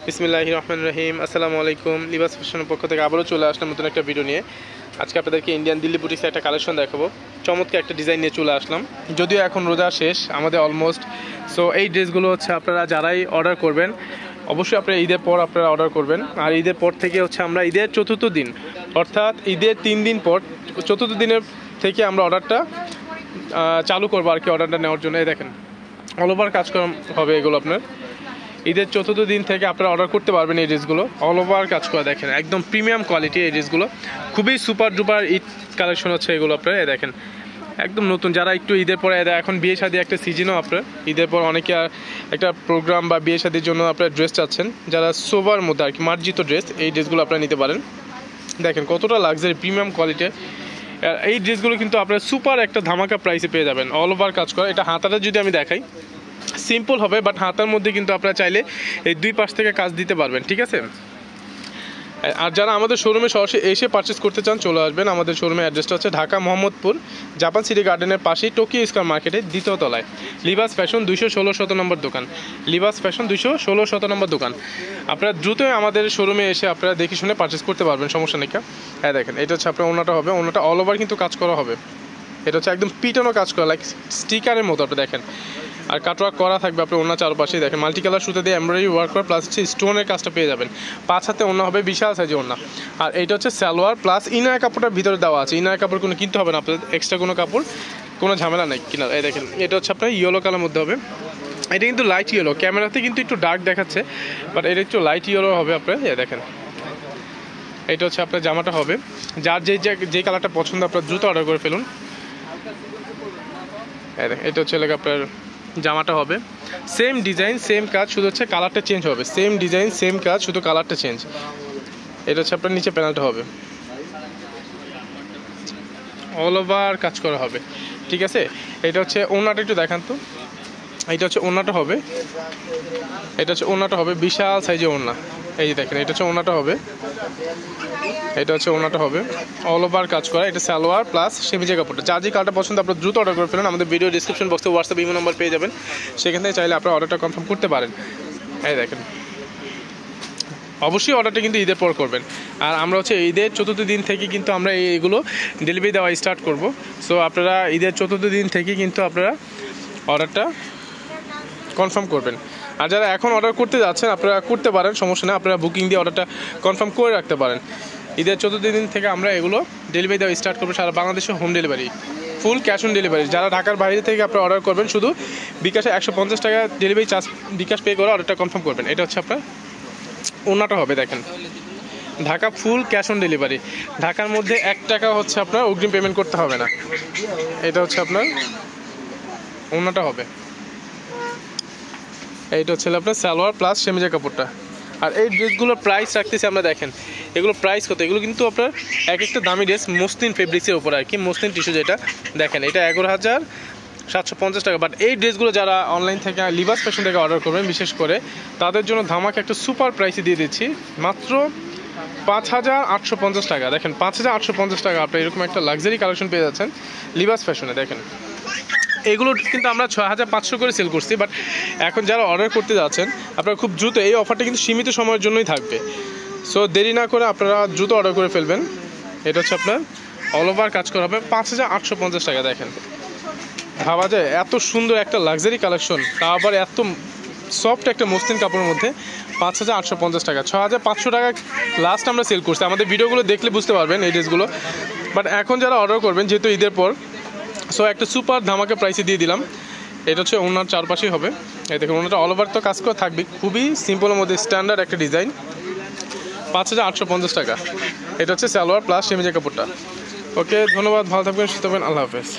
বিসমিল্লাহির রহমানির রহিম। আসসালামু আলাইকুম। লিবাস ফ্যাশনের পক্ষ থেকে আবারও চলে আসলাম নতুন একটা ভিডিও নিয়ে। আজকে আপনাদেরকে ইন্ডিয়ান দিল্লি বুটিক্সের একটা কালেকশন দেখাবো। চমৎকার একটা ডিজাইন নিয়ে চলে আসলাম, যদিও এখন রোজা শেষ আমাদের অলমোস্ট। সো এই ড্রেসগুলো হচ্ছে আপনারা যারাই অর্ডার করবেন অবশ্যই আপনারা ঈদের পর আপনারা অর্ডার করবেন। আর ঈদের পর থেকে হচ্ছে আমরা ঈদের চতুর্থ দিন অর্থাৎ ঈদের 3 দিন পর চতুর্থ দিনের থেকে আমরা অর্ডারটা চালু করবো আর কি, অর্ডারটা নেওয়ার জন্য। এই দেখেন অল ওভার কাজ করা হবে এগুলো আপনার। ঈদের চতুর্থ দিন থেকে আপনারা অর্ডার করতে পারবেন এই ড্রেসগুলো। অল ওভার কাজ করা দেখেন, একদম প্রিমিয়াম কোয়ালিটি এই ড্রেসগুলো, খুবই সুপার ডুপার ঈদ কালেকশন হচ্ছে এগুলো আপনারা। দেখেন একদম নতুন, যারা একটু ঈদের পরে এখন বিয়ে শাদী একটা সিজনও আপনার ঈদের পর অনেকে একটা প্রোগ্রাম বা বিয়ে শাদীর জন্য আপনারা ড্রেস চাচ্ছেন, যারা সোবার মধ্যে আর কি মার্জিত ড্রেস, এই ড্রেসগুলো আপনারা নিতে পারেন। দেখেন কতটা লাক্সারি প্রিমিয়াম কোয়ালিটির এই ড্রেসগুলো, কিন্তু আপনারা সুপার একটা ধামাকা প্রাইসে পেয়ে যাবেন। অল ওভার কাজ করা। এটা হাতাটা যদি আমি দেখাই সিম্পল হবে, বাট হাতার মধ্যে কিন্তু আপনারা চাইলে এই দুই পাশ থেকে কাজ দিতে পারবেন, ঠিক আছে। আর যারা আমাদের শোরুমে সরাসরি এসে পারচেস করতে চান চলে আসবেন। আমাদের শোরুমের অ্যাড্রেসটা হচ্ছে ঢাকা মোহাম্মদপুর জাপান সিটি গার্ডেনের পাশেই টোকিও স্কয়ার মার্কেটের দ্বিতীয় তলায় লিবাস ফ্যাশন 216 নম্বর দোকান। লিবাস ফ্যাশন 216 নম্বর দোকান। আপনারা দ্রুতই আমাদের শোরুমে এসে আপনারা দেখে শুনে পারচেস করতে পারবেন, সমস্যা নেই। হ্যাঁ দেখেন এটা হচ্ছে আপনার ওনাটা হবে, ওনাটা অল ওভার কিন্তু কাজ করা হবে। এটা হচ্ছে একদম পিটানো কাজ করা, লাইক স্টিকারের মতো আপনি দেখেন। আর কাটওয়ার্ক করা থাকবে আপনার ওনার চারপাশেই। দেখেন মাল্টি কালার সুতো দিয়ে এমব্রয়ডারি ওয়ার্ক করা, প্লাস হচ্ছে স্টোনের কাজটা পেয়ে যাবেন। 5 হাতে ওনা হবে, বিশাল সাইজে ওনা। আর এইটা হচ্ছে সালোয়ার, প্লাস ইনার কাপড়টার ভিতরে দেওয়া আছে। ইনার কাপড় কোনো কিনতে হবে না আপনাদের, এক্সট্রা কোনো কাপড়, কোনো ঝামেলা নেই কিনার। এই দেখেন এটা হচ্ছে আপনার ইয়েলো কালার মধ্যে হবে। এটা কিন্তু লাইট ইয়েলো, ক্যামেরাতে কিন্তু একটু ডার্ক দেখাচ্ছে, বাট এটা একটু লাইট ইয়েলো হবে আপনার। দেখেন এটা হচ্ছে আপনার জামাটা হবে। যার যে কালারটা পছন্দ আপনার দ্রুত অর্ডার করে ফেলুন। এটা হচ্ছে আপনার জামাটা হবে, সেম ডিজাইন সেম কাজ, শুধু হচ্ছে কালারটা চেঞ্জ হবে। সেম ডিজাইন সেম কাজ, শুধু কালারটা চেঞ্জ। এটা হচ্ছে আপনার নিচে প্যানেলটা হবে, অল ওভার কাজ করা হবে, ঠিক আছে। এটা হচ্ছে ওনাটা একটু দেখান তো। এটা হচ্ছে ওনাটা হবে, এটা হচ্ছে ওনাটা হবে বিশাল সাইজে ওনা। এই যে দেখেন এটা হচ্ছে ওনাটা হবে, এটা হচ্ছে ওনাটা হবে অল ওভার কাজ করা। এটা সালোয়ার প্লাস সেমিজের কাপড়টা। যার যে কালারটা পছন্দ আপনারা দ্রুত অর্ডার করে ফেলেন। আমাদের ভিডিও ডিসক্রিপশন বক্সে হোয়াটসঅ্যাপ ইমো নাম্বার পেয়ে যাবেন, সেখান থেকে চাইলে আপনারা অর্ডারটা কনফার্ম করতে পারেন। এই দেখেন অবশ্যই অর্ডারটা কিন্তু ঈদের পর করবেন। আর আমরা হচ্ছে ঈদের চতুর্থ দিন থেকে কিন্তু আমরা এইগুলো ডেলিভারি দেওয়া স্টার্ট করব। সো আপনারা ঈদের চতুর্থ দিন থেকে কিন্তু আপনারা অর্ডারটা কনফার্ম করবেন। আর যারা এখন অর্ডার করতে যাচ্ছেন আপনারা করতে পারেন, সমস্যা নেই। আপনারা বুকিং দিয়ে অর্ডারটা কনফার্ম করে রাখতে পারেন। ঈদের চতুর্থ দিন থেকে আমরা এগুলো ডেলিভারি দেওয়া স্টার্ট করবো সারা বাংলাদেশে, home delivery, full cash on delivery. যারা ঢাকার বাইরে থেকে আপনারা অর্ডার করবেন শুধু বিকাশে 150 টাকা ডেলিভারি চার্জ বিকাশ পে করে অর্ডারটা কনফার্ম করবেন। এটা হচ্ছে আপনার ওনাটা হবে। দেখেন Dhaka full cash on delivery, ঢাকার মধ্যে 1 টাকা হচ্ছে আপনার অগ্রিম পেমেন্ট করতে হবে না। এটা হচ্ছে আপনার ওনাটা হবে। এইটা হচ্ছে আপনার সালোয়ার প্লাস সেমিজের কাপড়টা। আর এই ড্রেসগুলোর প্রাইস রাখতেছি আমরা, দেখেন এগুলো প্রাইস কত। এগুলো কিন্তু আপনার এক একটা দামি ড্রেস মসলিন ফেব্রিক্সের উপর আর কি, মসলিন টিস্যু যেটা। দেখেন এটা 11,750 টাকা। বাট এই ড্রেসগুলো যারা অনলাইন থেকে লিবাস ফ্যাশন থেকে অর্ডার করবেন বিশেষ করে তাদের জন্য ধামাকা একটা সুপার প্রাইসে দিয়ে দিচ্ছি, মাত্র 5,850 টাকা। দেখেন 5,850 টাকা আপনার এরকম একটা লাক্সারি কালেকশন পেয়ে যাচ্ছেন লিবাস ফ্যাশনে। দেখেন এগুলো কিন্তু আমরা 6,500 করে সেল করছি, বাট এখন যারা অর্ডার করতে যাচ্ছেন আপনারা খুব দ্রুত, এই অফারটা কিন্তু সীমিত সময়ের জন্যই থাকবে। সো দেরি না করে আপনারা দ্রুত অর্ডার করে ফেলবেন। এটা হচ্ছে আপনার অল ওভার কাজ করা হবে 5,850 টাকা। দেখেন ভাবা যায় এত সুন্দর একটা লাক্সারি কালেকশন, তা আবার এত সফট একটা মসলিন কাপড়ের মধ্যে 5,850 টাকা। 6,500 টাকা লাস্ট আমরা সেল করছি। আমাদের ভিডিওগুলো দেখলে বুঝতে পারবেন এই ড্রেসগুলো। বাট এখন যারা অর্ডার করবেন যেহেতু ঈদের পর, সো একটা সুপার ধামাকা প্রাইসে দিয়ে দিলাম। এটা হচ্ছে ওনার চারপাশেই হবে। এই দেখুন ওনাটা অল ওভার তো কাজ করা থাকবে, খুবই সিম্পলের মধ্যে স্ট্যান্ডার্ড একটা ডিজাইন। 5,850 টাকা। এটা হচ্ছে সালোয়ার প্লাস সেমিজের কাপড়টা। ওকে ধন্যবাদ, ভালো থাকবেন, সুস্থ থাকবেন, আল্লাহ হাফেজ।